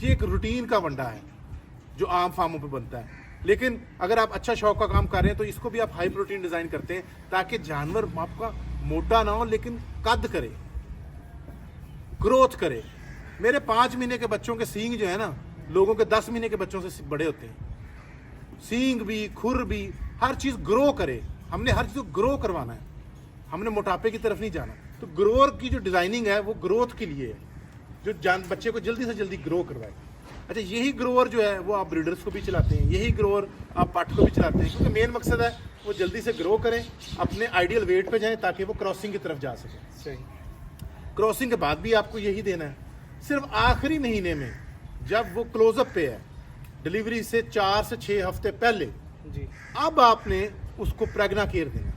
یہ ایک روٹین کا ونڈا ہے جو عام فارموں پہ بنتا ہے. لیکن اگر آپ اچھا شوق کا کام کر رہے ہیں تو اس کو بھی آپ ہائی پروٹین ڈیزائن کرتے ہیں تاکہ جانور آپ کا موٹا نہ ہو لیکن قد کرے, گروتھ کرے. میرے 5 مہینے کے بچوں کے سینگ جو ہے نا لوگوں کے 10 مہینے کے بچوں سے بڑے ہوتے ہیں. سینگ بھی, کھر بھی, ہر چیز گرو کرے. ہم نے ہر چیز کو گرو کروانا ہے, ہم نے موٹاپے کی طرف نہیں جانا. تو گروور کی جو ڈیزائننگ ہے وہ گروتھ کے لیے ہے, جو بچے کو جلدی سے جلدی گرو کروائے. اچھا, یہی گروور جو ہے وہ آپ بریڈرز کو بھی چلاتے ہیں, یہی گروور آپ پٹ کو بھی چلاتے ہیں, کیونکہ مین مقصد ہے وہ جلدی سے گرو کریں, اپنے آئیڈیل ویٹ پہ جائیں تاکہ وہ کراسنگ کی طرف جا سکیں. صحیح. کراسنگ کے بعد بھی آپ کو یہی دینا ہے. صرف آخری مہینے میں جب وہ کلوز اپ پہ ہے, ڈلیوری سے 4 سے 6 ہفتے پہلے, جی اب آپ نے اس کو پریگنا کیئر دینا.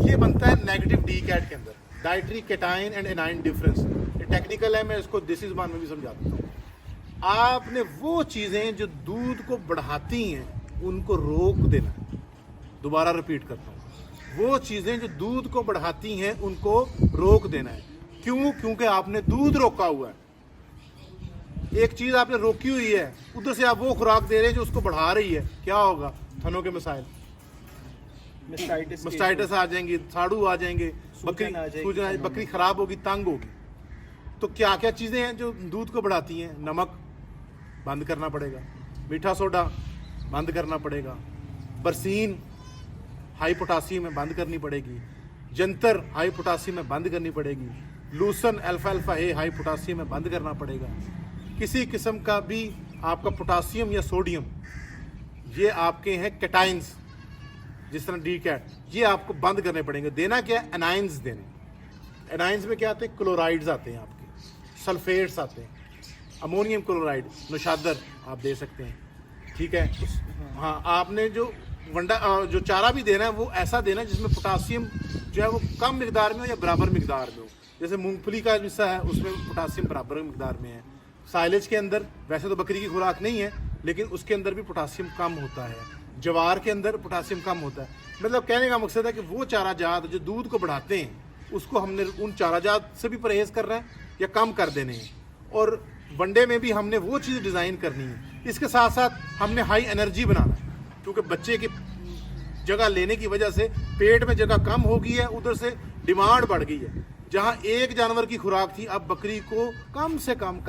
یہ بنتا ہے نیگیٹو ڈی کیٹ کے اندر, ڈائٹری کیٹائن اینڈ انائن ڈفرینس. یہ ٹیکنیکل ہے, میں اس کو دیسی زبان میں بھی سمجھاتا ہوں. آپ نے وہ چیزیں جو دودھ کو بڑھاتی ہیں ان کو روک دینا ہے. دوبارہ رپیٹ کرتا ہوں, وہ چیزیں جو دودھ کو بڑھاتی ہیں ان کو روک دینا ہے. کیوں؟ کیونکہ آپ نے دودھ روکا ہوا ہے. ایک چیز آپ نے روکی ہوئی ہے, ادھر سے آپ وہ خوراک دے رہے ہیں جو اس کو بڑھا رہی ہے. کیا ہوگا؟ تھنوں کے مسائل, مسٹائٹس آ جائیں گے, ساڑو آ جائیں گے, بکری خراب ہوگی, تنگ ہوگی. تو کیا کیا چیزیں ہیں جو دودھ کو بڑھاتی ہیں؟ نمک بند کرنا پڑے گا, میٹھا سوڈا بند کرنا پڑے گا, برسین ہائی پوٹاسیم میں بند کرنی پڑے گی, جنتر ہائی پوٹاسیم میں بند کرنی پڑے گی, لوسن الفا اے ہائی پوٹاسیم میں بند کرنا پڑے گا. کسی قسم کا بھی آپ کا پوٹاسیم یا سوڈیم, یہ آپ کے ہیں کیٹائنز جس طرح ڈی کیٹ, یہ آپ کو بند کرنے پڑیں گے. دینا کیا ہے؟ انائنز دینے. انائنز میں کیا آتے ہیں؟ کلورائڈز آتے ہیں آپ کے, سلفیٹس آتے ہیں, امونیم کلورائڈ, نوشادر آپ دے سکتے ہیں. ٹھیک ہے. ہاں, آپ نے جو ونڈا جو چارہ بھی دینا ہے وہ ایسا دینا ہے جس میں پوٹاسیم جو ہے وہ کم مقدار میں ہو یا برابر مقدار میں ہو. جیسے مونگ پھلی کا حصہ ہے اس میں پوٹاسیم برابر مقدار میں ہے. سائلیج کے اندر ویسے تو بکری کی خوراک نہیں ہے لیکن اس کے اندر بھی پوٹاسیم کم ہوتا ہے. جوار کے اندر پوٹاسیم کم ہوتا ہے. مطلب کہنے کا مقصد ہے کہ وہ چارہ جات جو دودھ کو بڑھاتے ہیں اس کو ہم نے ان چارہ جات سے بھی پرہیز کرنا ہے یا کم کر دینے ہیں. اور ونڈے میں بھی ہم نے وہ چیز ڈیزائن کرنی ہے. اس کے ساتھ ساتھ ہم نے ہائی انرجی بنانا ہے, کیونکہ بچے کی جگہ لینے کی وجہ سے پیٹ میں جگہ کم ہو گئی ہے, ادھر سے ڈیمانڈ بڑھ گئی ہے. جہاں ایک جانور کی خوراک تھی اب بکری کو کم سے کم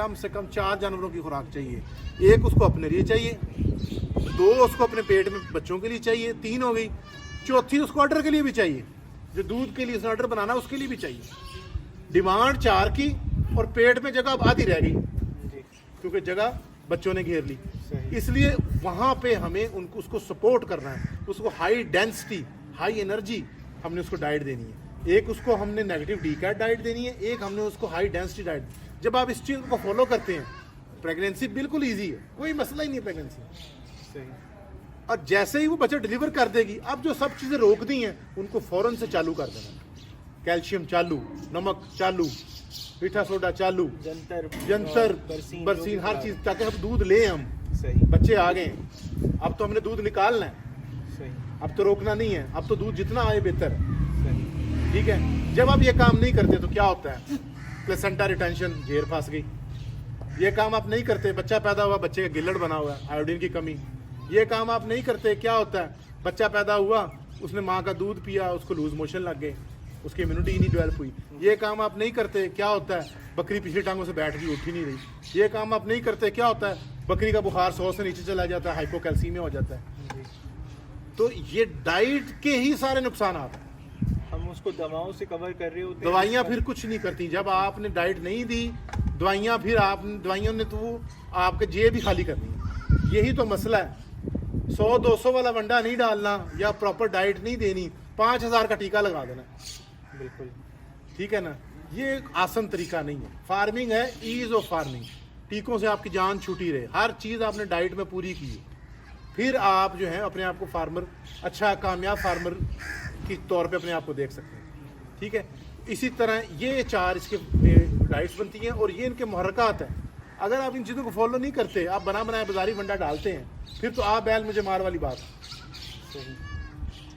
4 جانوروں کی خوراک چاہیے. ایک اس کو اپنے لیے چاہیے, 2 اس کو اپنے پیٹ میں بچوں کے لیے چاہیے, 3 ہو گئی, 4تھی اس کو آرڈر کے لیے بھی چاہیے, جو دودھ کے لیے آرڈر بنانا اس کے لیے بھی چاہیے. ڈیمانڈ 4 کی اور پیٹ میں جگہ اب آدھی رہ گئی کیونکہ جگہ بچوں نے گھیر لی. اس لیے وہاں پہ ہمیں اس کو سپورٹ کرنا ہے, اس کو ہائی ڈینسٹی ہائی انرجی ہم نے اس کو ڈائٹ دینی ہے. ایک اس کو ہم نے نیگیٹو ڈی کیٹ ڈائٹ دینی ہے, ایک ہم نے اس کو ہائی ڈینسٹی ڈائٹ. جب آپ اس چیز کو فالو کرتے ہیں پریگنینسی بالکل ایزی ہے, کوئی مسئلہ ہی نہیں ہے پریگنینسی. اور جیسے ہی وہ بچہ ڈلیور کر دے گی, اب جو سب چیزیں روک دی ہیں ان کو فوراً سے چالو کر دینا. کیلشیم چالو, نمک چالو, میٹھا سوڈا چالو, جنتر برسین ہر چیز, تاکہ ہم دودھ لیں. ہم بچے آ گئے, اب تو ہم نے دودھ نکالنا ہے, اب تو روکنا نہیں ہے, اب تو دودھ جتنا آئے بہتر. ٹھیک ہے. جب آپ یہ کام نہیں کرتے تو کیا ہوتا ہے؟ پلیسنٹا ریٹینشن, جھیر پھنس گئی. یہ کام آپ نہیں کرتے, بچہ پیدا ہوا, بچے کا گلڑ بنا ہوا ہے, آیوڈین کی کمی. یہ کام آپ نہیں کرتے, کیا ہوتا ہے؟ بچہ پیدا ہوا, اس نے ماں کا دودھ پیا, اس کو لوز موشن لگ گئے, اس کی امیونٹی نہیں ڈیولپ ہوئی. یہ کام آپ نہیں کرتے, کیا ہوتا ہے؟ بکری پچھلی ٹانگوں سے بیٹھ گئی, اٹھ ہی نہیں رہی. یہ کام آپ نہیں کرتے, کیا ہوتا ہے؟ بکری کا بخار 100 سے نیچے چلا جاتا ہے, ہائپوکیلسیمیا ہو جاتا ہے. تو یہ ڈائٹ کے ہی سارے نقصانات ہیں. ہم اس کو دواؤں سے کور کر رہے ہوتے ہیں. دوائیاں پھر کچھ نہیں کرتی. جب آپ نے ڈائٹ نہیں دی دوائیاں, پھر دوائیوں نے تو وہ آپ کے جیب بھی خالی کرنی ہے. یہی تو مسئلہ ہے. 100-200 والا ونڈا نہیں ڈالنا یا پراپر ڈائٹ نہیں دینی, 5000 کا ٹیکہ لگا دینا. بالکل ٹھیک ہے نا. یہ ایک آسان طریقہ نہیں ہے. فارمنگ ہے, ایز آف فارمنگ. ٹیکوں سے آپ کی جان چھوٹی رہے, ہر چیز آپ نے ڈائٹ میں پوری کی ہے, پھر آپ جو ہیں اپنے آپ کو فارمر, اچھا کامیاب فارمر کی طور پہ اپنے آپ کو دیکھ سکتے ہیں. ٹھیک ہے. اسی طرح یہ 4 اس کے ڈائٹس بنتی ہیں اور یہ ان کے محرکات ہیں. اگر آپ ان چیزوں کو فالو نہیں کرتے, آپ بنا بنایا بازاری ونڈا ڈالتے ہیں, پھر تو آپ بیل مجھے مار والی بات. صحیح,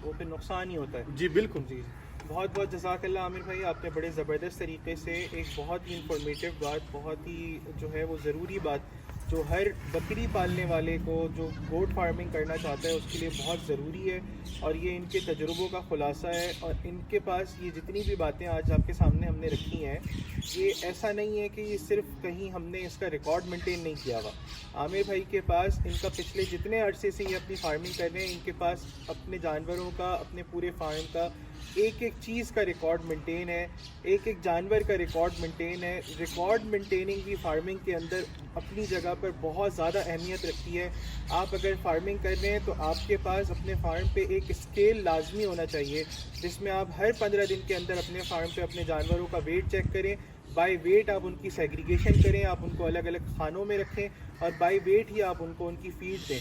وہ پھر نقصان ہی ہوتا ہے. جی بالکل. جی بہت بہت جزاک اللہ عامر بھائی, آپ نے بڑے زبردست طریقے سے ایک بہت ہی انفارمیٹیو بات, بہت ہی جو ہے وہ ضروری بات جو ہر بکری پالنے والے کو جو گوٹ فارمنگ کرنا چاہتا ہے اس کے لیے بہت ضروری ہے، اور یہ ان کے تجربوں کا خلاصہ ہے. اور ان کے پاس یہ جتنی بھی باتیں آج آپ کے سامنے ہم نے رکھی ہیں، یہ ایسا نہیں ہے کہ یہ صرف کہیں ہم نے اس کا ریکارڈ مینٹین نہیں کیا ہوا. عامر بھائی کے پاس ان کا پچھلے جتنے عرصے سے یہ اپنی فارمنگ کر رہے ہیں، ان کے پاس اپنے جانوروں کا، اپنے پورے فارم کا ایک ایک چیز کا ریکارڈ مینٹین ہے، ایک ایک جانور کا ریکارڈ مینٹین ہے. ریکارڈ مینٹیننگ بھی فارمنگ کے اندر اپنی جگہ پر بہت زیادہ اہمیت رکھتی ہے. آپ اگر فارمنگ کر رہے ہیں تو آپ کے پاس اپنے فارم پہ ایک اسکیل لازمی ہونا چاہیے، جس میں آپ ہر 15 دن کے اندر اپنے فارم پہ اپنے جانوروں کا ویٹ چیک کریں. بائی ویٹ آپ ان کی سیگریگیشن کریں، آپ ان کو الگ الگ خانوں میں رکھیں، اور بائی ویٹ ہی آپ ان کو ان کی فیڈ دیں.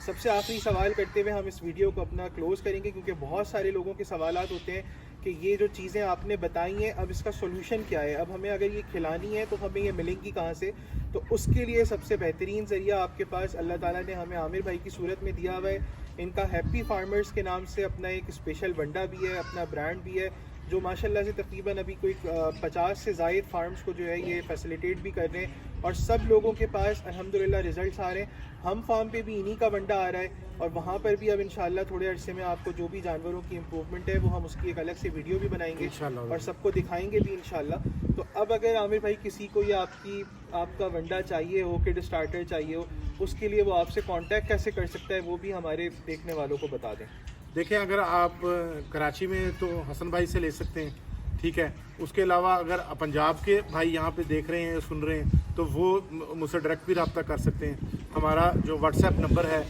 سب سے آخری سوال کرتے ہوئے ہم اس ویڈیو کو اپنا کلوز کریں گے، کیونکہ بہت سارے لوگوں کے سوالات ہوتے ہیں کہ یہ جو چیزیں آپ نے بتائی ہیں اب اس کا سولوشن کیا ہے، اب ہمیں اگر یہ کھلانی ہے تو ہمیں یہ ملیں گی کہاں سے. تو اس کے لیے سب سے بہترین ذریعہ آپ کے پاس اللہ تعالیٰ نے ہمیں عامر بھائی کی صورت میں دیا ہوا ہے. ان کا ہیپی فارمرز کے نام سے اپنا ایک اسپیشل ونڈا بھی ہے، اپنا برانڈ بھی ہے، جو ماشاءاللہ سے تقریباً ابھی کوئی 50 سے زائد فارمز کو جو ہے یہ فیسیلیٹیٹ بھی کر رہے ہیں، اور سب لوگوں کے پاس الحمدللہ ریزلٹس آ رہے ہیں. ہم فارم پہ بھی انہی کا ونڈا آ رہا ہے، اور وہاں پر بھی اب انشاءاللہ تھوڑے عرصے میں آپ کو جو بھی جانوروں کی امپروومنٹ ہے وہ ہم اس کی ایک الگ سے ویڈیو بھی بنائیں گے اور سب کو دکھائیں گے بھی انشاءاللہ. تو اب اگر عامر بھائی کسی کو یہ آپ کا ونڈا چاہیے ہو، کڈ اسٹارٹر چاہیے ہو، اس کے لیے وہ آپ سے کانٹیکٹ کیسے کر سکتا ہے وہ بھی ہمارے دیکھنے والوں کو بتا دیں. دیکھیں، اگر آپ کراچی میں تو حسن بھائی سے لے سکتے ہیں، ٹھیک ہے. اس کے علاوہ اگر پنجاب کے بھائی یہاں پہ دیکھ رہے ہیں، سن رہے ہیں، تو وہ مجھ سے ڈائریکٹ بھی رابطہ کر سکتے ہیں. ہمارا جو واٹس ایپ نمبر ہے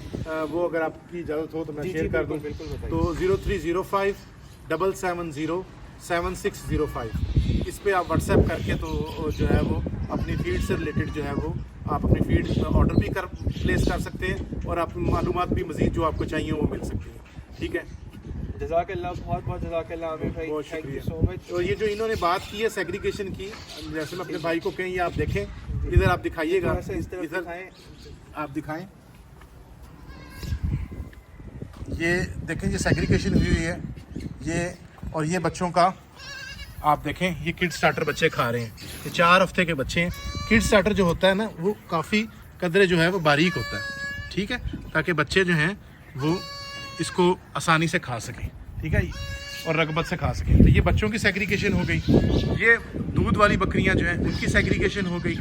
وہ اگر آپ کی اجازت ہو تو میں شیئر کر دوں. تو 0305 770 7605 اس پہ آپ واٹس ایپ کر کے تو جو ہے وہ اپنی فیڈ سے ریلیٹڈ جو ہے وہ آپ اپنی فیڈ آرڈر بھی پلیس کر سکتے ہیں، اور آپ معلومات بھی مزید جو آپ کو چاہیے وہ مل سکتی ہیں. ٹھیک ہے. جزاک اللہ، بہت بہت جزاک اللہ عامر بھائی، بہت تھینک شکریہ. یو سو مچ. اور یہ جو انہوں نے بات کی ہے سیگریگیشن کی، جیسے میں اپنے بھائی کو کہیں یہ آپ دیکھیں، ادھر آپ دکھائیے گا، ادھر آپ دکھائیں. یہ دیکھیں، یہ سیگریگیشن ہوئی ہوئی ہے، یہ اور یہ بچوں کا آپ دیکھیں، یہ کڈ سٹارٹر بچے کھا رہے ہیں. یہ 4 ہفتے کے بچے ہیں. کڈ سٹارٹر جو ہوتا ہے نا وہ کافی قدرے جو ہے وہ باریک ہوتا ہے، ٹھیک ہے، تاکہ بچے جو ہیں وہ اس کو آسانی سے کھا سکیں، ٹھیک ہے، اور رغبت سے کھا سکیں. تو یہ بچوں کی سیگریگیشن ہو گئی. یہ دودھ والی بکریاں جو ہیں ان کی سیگریگیشن ہو گئی،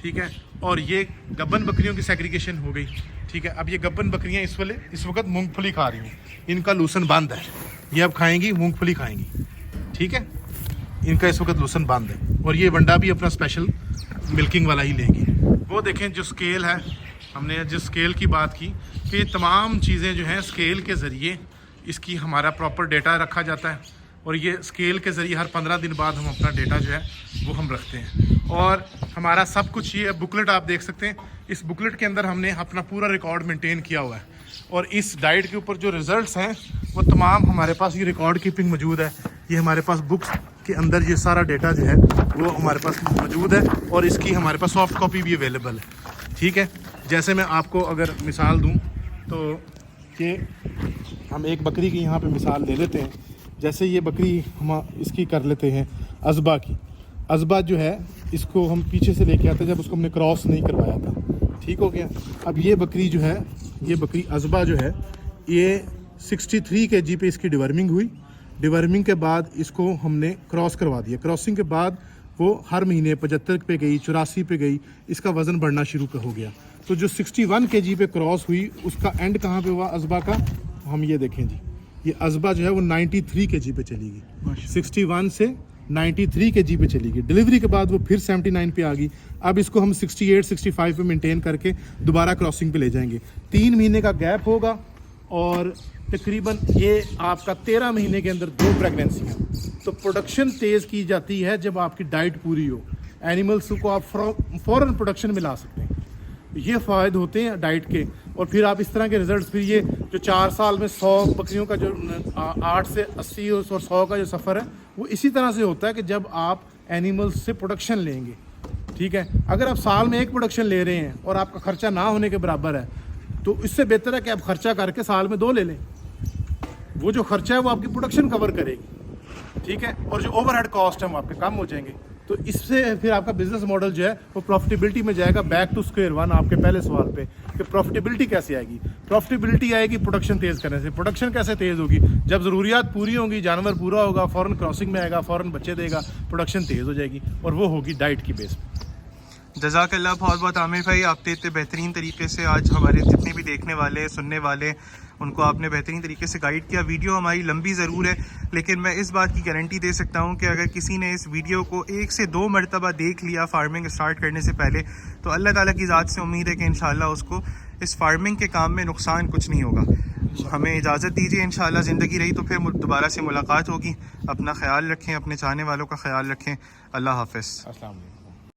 ٹھیک ہے، اور یہ گبن بکریوں کی سیگریگیشن ہو گئی، ٹھیک ہے. اب یہ گبن بکریاں اس وقت مونگ پھلی کھا رہی ہیں، ان کا لوسن بند ہے، یہ اب کھائیں گی، مونگ پھلی کھائیں گی، ٹھیک ہے. ان کا اس وقت لوسن بند ہے، اور یہ ونڈا بھی اپنا اسپیشل ملکنگ والا ہی لیں گی. وہ دیکھیں جو اسکیل ہے، ہم نے جس اسکیل کی بات کی کہ یہ تمام چیزیں جو ہیں اسکیل کے ذریعے اس کی ہمارا پراپر ڈیٹا رکھا جاتا ہے، اور یہ اسکیل کے ذریعے ہر 15 دن بعد ہم اپنا ڈیٹا جو ہے وہ ہم رکھتے ہیں. اور ہمارا سب کچھ یہ بکلیٹ آپ دیکھ سکتے ہیں، اس بکلیٹ کے اندر ہم نے اپنا پورا ریکارڈ مینٹین کیا ہوا ہے، اور اس ڈائٹ کے اوپر جو ریزلٹس ہیں وہ تمام ہمارے پاس یہ ریکارڈ کیپنگ موجود ہے. یہ ہمارے پاس بکس کے اندر یہ سارا ڈیٹا جو ہے وہ ہمارے پاس موجود ہے، اور اس کی ہمارے پاس سافٹ کاپی بھی اویلیبل ہے، ٹھیک ہے. جیسے میں آپ کو اگر مثال دوں تو کہ ہم ایک بکری کی یہاں پہ مثال لے لیتے ہیں. جیسے یہ بکری ہم اس کی کر لیتے ہیں ازبا کی. ازبا جو ہے اس کو ہم پیچھے سے لے کے آتے ہیں جب اس کو ہم نے کراس نہیں کروایا تھا، ٹھیک ہو گیا. اب یہ بکری جو ہے، یہ بکری ازبا جو ہے، یہ 63 kg پہ اس کی ڈیورمنگ ہوئی. ڈیورمنگ کے بعد اس کو ہم نے کراس کروا دیا. کراسنگ کے بعد وہ ہر مہینے 75 پہ گئی، 84 پہ گئی، اس کا وزن بڑھنا شروع ہو گیا. تو جو 61 kg پہ کراس ہوئی اس کا اینڈ کہاں پہ ہوا ازبا کا، ہم یہ دیکھیں جی، یہ ازبا جو ہے وہ 93 kg پہ چلی گئی، 61 سے 93 kg پہ چلی گئی. ڈلیوری کے بعد وہ پھر 79 پہ آ گئی. اب اس کو ہم 68 65 پہ مینٹین کر کے دوبارہ کراسنگ پہ لے جائیں گے. 3 مہینے کا گیپ ہوگا، اور تقریباً یہ آپ کا 13 مہینے کے اندر 2 پریگنینسیاں. تو پروڈکشن تیز کی جاتی ہے جب آپ کی ڈائٹ پوری ہو. اینیملس کو آپ فوراً پروڈکشن میں لا سکتے ہیں. یہ فوائد ہوتے ہیں ڈائٹ کے. اور پھر آپ اس طرح کے ریزلٹس، پھر یہ جو 4 سال میں 100 بکریوں کا جو 8 سے 80 اور 100 کا جو سفر ہے وہ اسی طرح سے ہوتا ہے کہ جب آپ اینیملس سے پروڈکشن لیں گے، ٹھیک ہے. اگر آپ سال میں 1 پروڈکشن لے رہے ہیں اور آپ کا خرچہ نہ ہونے کے برابر ہے تو اس سے بہتر ہے کہ آپ خرچہ کر کے سال میں 2 لے لیں. وہ جو خرچہ ہے وہ آپ کی پروڈکشن کور کرے گی، ٹھیک ہے، اور جو اوور ہیڈ کاسٹ ہے وہ آپ کے کم ہو جائیں گے. تو اس سے پھر آپ کا بزنس ماڈل جو ہے وہ پروفٹیبلٹی میں جائے گا. بیک ٹو اسکوئر ون آپ کے پہلے سوال پہ کہ پروفٹیبلٹی کیسے آئے گی. پروفٹیبلٹی آئے گی پروڈکشن تیز کرنے سے. پروڈکشن کیسے تیز ہوگی؟ جب ضروریات پوری ہوں گی, جانور پورا ہوگا, فوراً کراسنگ میں آئے گا, فوراً بچے دے گا, پروڈکشن تیز ہو جائے گی, اور وہ ہوگی ڈائٹ کی بیس پہ. جزاک اللہ بہت بہت عامر بھائی, آپ نے اتنے بہترین طریقے سے آج ہمارے جتنے بھی دیکھنے والے سننے والے ان کو آپ نے بہترین طریقے سے گائیڈ کیا. ویڈیو ہماری لمبی ضرور ہے, لیکن میں اس بات کی گارنٹی دے سکتا ہوں کہ اگر کسی نے اس ویڈیو کو 1 سے 2 مرتبہ دیکھ لیا فارمنگ اسٹارٹ کرنے سے پہلے, تو اللہ تعالیٰ کی ذات سے امید ہے کہ انشاءاللہ اس کو اس فارمنگ کے کام میں نقصان کچھ نہیں ہوگا. ہمیں اجازت دیجیے, انشاءاللہ زندگی رہی تو پھر دوبارہ سے ملاقات ہوگی. اپنا خیال رکھیں, اپنے چاہنے والوں کا خیال رکھیں. اللہ حافظ. السلام علیکم.